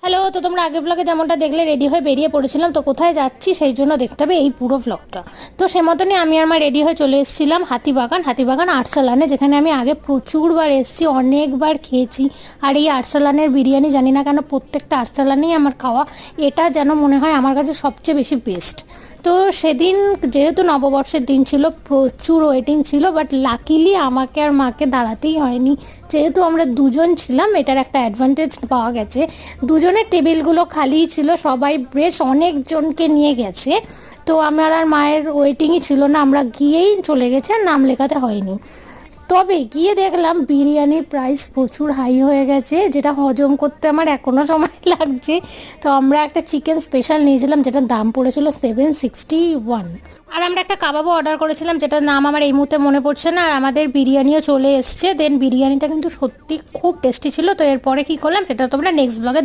Hello, তো তোমরা আগের ব্লগে যেমনটা দেখলে রেডি হয়ে বেরিয়ে পড়েছিলাম, তো কোথায় যাচ্ছি সেই জন্য দেখতে হবে এই পুরো ব্লগটা। তো সে মতনই আমি আর মা রেডি হয়ে চলে এসেছিলাম হাতিবাগান আরসালানে, যেখানে আমি আগে প্রচুরবার এসেছি, অনেকবার খেয়েছি। আর এই আরসালানের বিরিয়ানি জানি না কেন প্রত্যেকটা আরসালানেই আমার খাওয়া, এটা যেন মনে হয় আমার কাছে সবচেয়ে বেশি বেস্ট। তো সেদিন যেহেতু নববর্ষের দিন ছিল, প্রচুর ওয়েটিং ছিল, বাট লাকিলি আমাকে আর মাকে দাঁড়াতেই হয়নি। যেহেতু আমরা দুজন ছিলাম, এটার একটা অ্যাডভান্টেজ পাওয়া গেছে, দুজনের টেবিলগুলো খালিই ছিল, সবাই বেশ অনেকজনকে নিয়ে গেছে। তো আমার আর মায়ের ওয়েটিংই ছিল না, আমরা গিয়েই চলে গেছি, আর নাম লেখাতে হয়নি। তবে গিয়ে দেখলাম বিরিয়ানির প্রাইস প্রচুর হাই হয়ে গেছে, যেটা হজম করতে আমার এখনও সময় লাগছে। তো আমরা একটা চিকেন স্পেশাল নিয়েছিলাম, যেটার দাম পড়েছিল 761। আর আমরা একটা কাবাবও অর্ডার করেছিলাম, যেটার নাম আমার এই মুহূর্তে মনে পড়ছে না। আর আমাদের বিরিয়ানিও চলে এসছে। দেন বিরিয়ানিটা কিন্তু সত্যি খুব টেস্টি ছিল। তো এরপরে কী করলাম সেটা তোমরা নেক্সট ব্লগে